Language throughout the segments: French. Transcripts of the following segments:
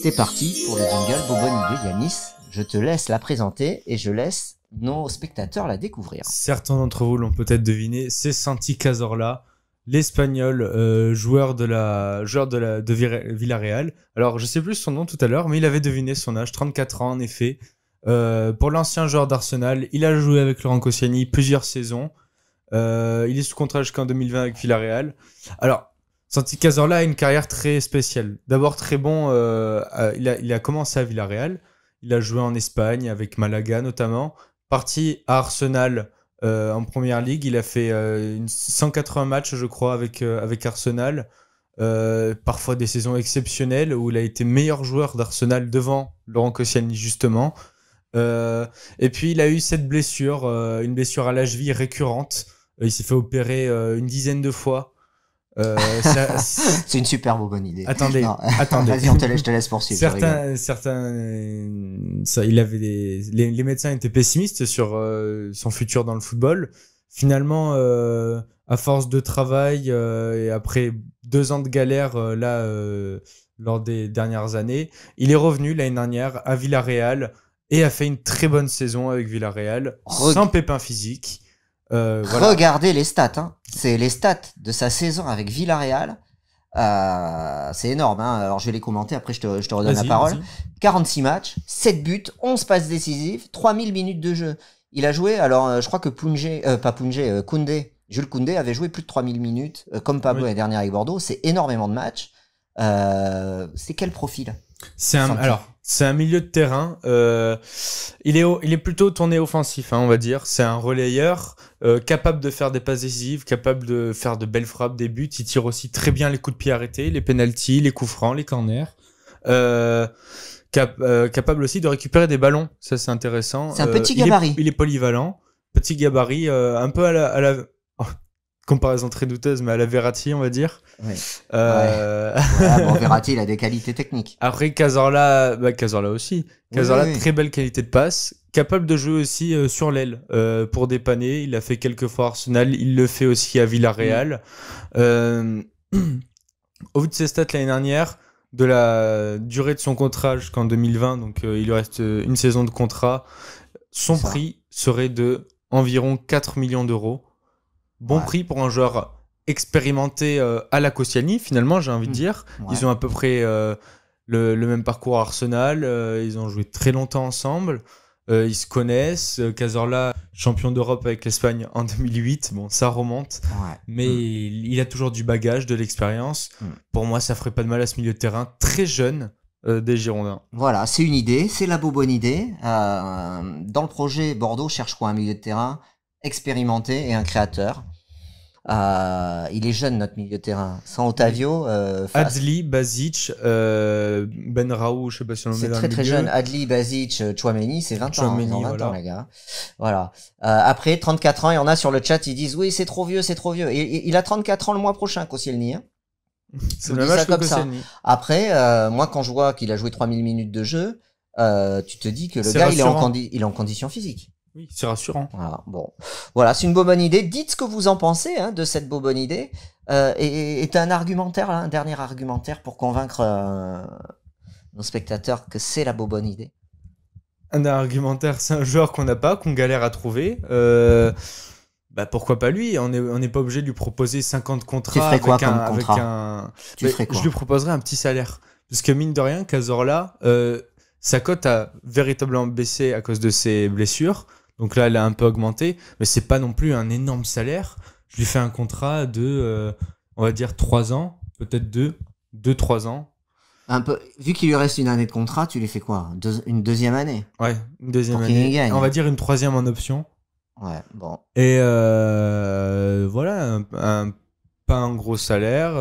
c'est parti pour le jingle Bobonne de Yanis. Je te laisse la présenter et je laisse nos spectateurs la découvrir. Certains d'entre vous l'ont peut-être deviné, c'est Santi Cazorla, l'Espagnol, joueur de Villarreal. Alors, je sais plus son nom tout à l'heure, mais il avait deviné son âge, 34 ans en effet. Pour l'ancien joueur d'Arsenal, il a joué avec Laurent Koscielny plusieurs saisons. Il est sous contrat jusqu'en 2020 avec Villarreal. Alors, Santi Cazorla a une carrière très spéciale. D'abord très bon, il a commencé à Villarreal. Il a joué en Espagne avec Malaga notamment. Parti à Arsenal en Première Ligue, il a fait 180 matchs je crois avec Arsenal. Parfois des saisons exceptionnelles où il a été meilleur joueur d'Arsenal devant Laurent Koscielny justement. Et puis il a eu cette blessure, une blessure à la cheville récurrente. Il s'est fait opérer une dizaine de fois. C'est une super bonne idée. Attendez. Vas-y, je te laisse poursuivre. Les médecins étaient pessimistes sur son futur dans le football. Finalement, à force de travail et après 2 ans de galère lors des dernières années, il est revenu l'année dernière à Villarreal et a fait une très bonne saison avec Villarreal, sans pépin physique. Voilà. Regardez les stats, hein. C'est les stats de sa saison avec Villarreal. C'est énorme, hein. Alors je vais les commenter, après je te redonne la parole. 46 matchs, 7 buts, 11 passes décisives, 3000 minutes de jeu. Il a joué, alors je crois que Koundé, Jules Koundé avait joué plus de 3000 minutes, comme Pablo l'année dernière avec Bordeaux. C'est énormément de matchs. C'est quel profil? C'est un milieu de terrain. Il est plutôt tourné offensif, hein, on va dire. C'est un relayeur capable de faire des passes décisives, capable de faire de belles frappes, des buts. Il tire aussi très bien les coups de pied arrêtés, les pénaltys, les coups francs, les corners. Capable aussi de récupérer des ballons. Ça, c'est intéressant. C'est un petit gabarit. Il est polyvalent. Petit gabarit, un peu à la comparaison très douteuse, mais à la Verratti, on va dire. Ouais. Bon, Verratti, il a des qualités techniques. Après, Cazorla aussi. Cazorla, très belle qualité de passe. Capable de jouer aussi sur l'aile pour dépanner. Il a fait quelques fois à Arsenal. Il le fait aussi à Villarreal. Au vu de ses stats l'année dernière, de la durée de son contrat jusqu'en 2020, donc il lui reste une saison de contrat, son prix serait de environ 4 millions d'euros. Bon prix pour un joueur expérimenté à la Koscielny, finalement, j'ai envie de dire. Ils ont à peu près le même parcours à Arsenal. Ils ont joué très longtemps ensemble. Ils se connaissent. Cazorla, champion d'Europe avec l'Espagne en 2008. Bon, ça remonte. Mais il a toujours du bagage, de l'expérience. Pour moi, ça ferait pas de mal à ce milieu de terrain très jeune des Girondins. Voilà, c'est une idée. C'est la bonne idée. Dans le projet, Bordeaux cherche quoi? Un milieu de terrain expérimenté et un créateur. Il est jeune, notre milieu de terrain. Sans Otavio. Adli, Basic, Benraou, je sais pas si on le met dans le milieu. C'est très jeune. Adli, Basic, Tchouaméni, c'est 20 ans. Ils ont 20 ans, les gars. Voilà. Après, 34 ans, il y en a sur le chat, ils disent oui, c'est trop vieux, c'est trop vieux. Et il a 34 ans le mois prochain, Koscielny. Hein. C'est le même âge que Koscielny. Après, moi, quand je vois qu'il a joué 3000 minutes de jeu, tu te dis que le gars, il est en condition physique. Oui, c'est rassurant. Voilà, bon. Voilà, c'est une bonne idée. Dites ce que vous en pensez de cette bonne idée. Et un argumentaire, là, un dernier argumentaire pour convaincre nos spectateurs que c'est la bonne idée. Un argumentaire, c'est un joueur qu'on n'a pas, qu'on galère à trouver. Pourquoi pas lui? On n'est pas obligé de lui proposer 50 contrats. Tu ferais quoi comme contrat? Je lui proposerais un petit salaire. Parce que mine de rien, Cazorla, sa cote a véritablement baissé à cause de ses blessures. Donc là, elle a un peu augmenté, mais c'est pas non plus un énorme salaire. Je lui fais un contrat de, on va dire 3 ans, peut-être 2-3 ans. Un peu. Vu qu'il lui reste une année de contrat, tu lui fais quoi? Une deuxième année? Ouais, une deuxième année. On va dire une 3e en option. Ouais, bon. Et voilà, pas un gros salaire,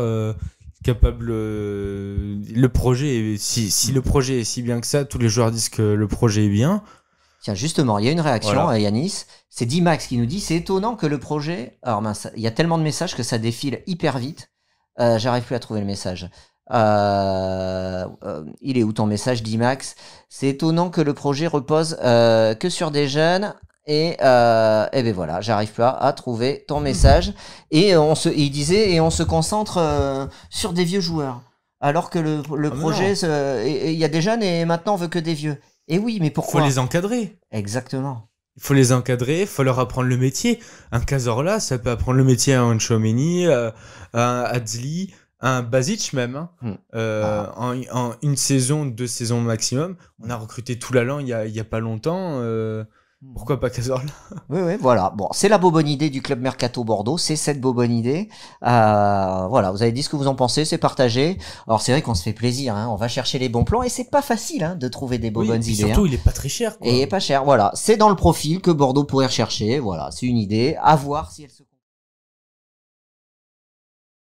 capable. Le projet, si le projet est si bien que ça, tous les joueurs disent que le projet est bien. Tiens, justement, il y a une réaction, Yanis. C'est Dimax qui nous dit, c'est étonnant que le projet... Alors mince, il y a tellement de messages que ça défile hyper vite. J'arrive plus à trouver le message. Il est où ton message, Dimax? C'est étonnant que le projet repose que sur des jeunes. Et ben voilà, j'arrive pas à trouver ton message. Et il disait, et on se concentre sur des vieux joueurs. alors que le projet, il y a des jeunes et maintenant on veut que des vieux. Et oui, mais pourquoi? Faut les encadrer. Exactement. Il faut les encadrer, faut leur apprendre le métier. Un Cazorla, ça peut apprendre le métier à un Tchouaméni, à un Adli, à un Basic même. Hein. En une saison, 2 saisons maximum. On a recruté Toulalan il y a pas longtemps. Pourquoi pas Cazorla? Oui, voilà. Bon, c'est la bonne idée du club Mercato Bordeaux. C'est cette bonne idée. Voilà, vous avez dit ce que vous en pensez, c'est partagé. Alors c'est vrai qu'on se fait plaisir. Hein. On va chercher les bons plans et c'est pas facile hein, de trouver des bonnes idées. Surtout, hein. Il est pas très cher. Quoi. Et pas cher. Voilà, c'est dans le profil que Bordeaux pourrait rechercher. Voilà, c'est une idée. À voir si elle se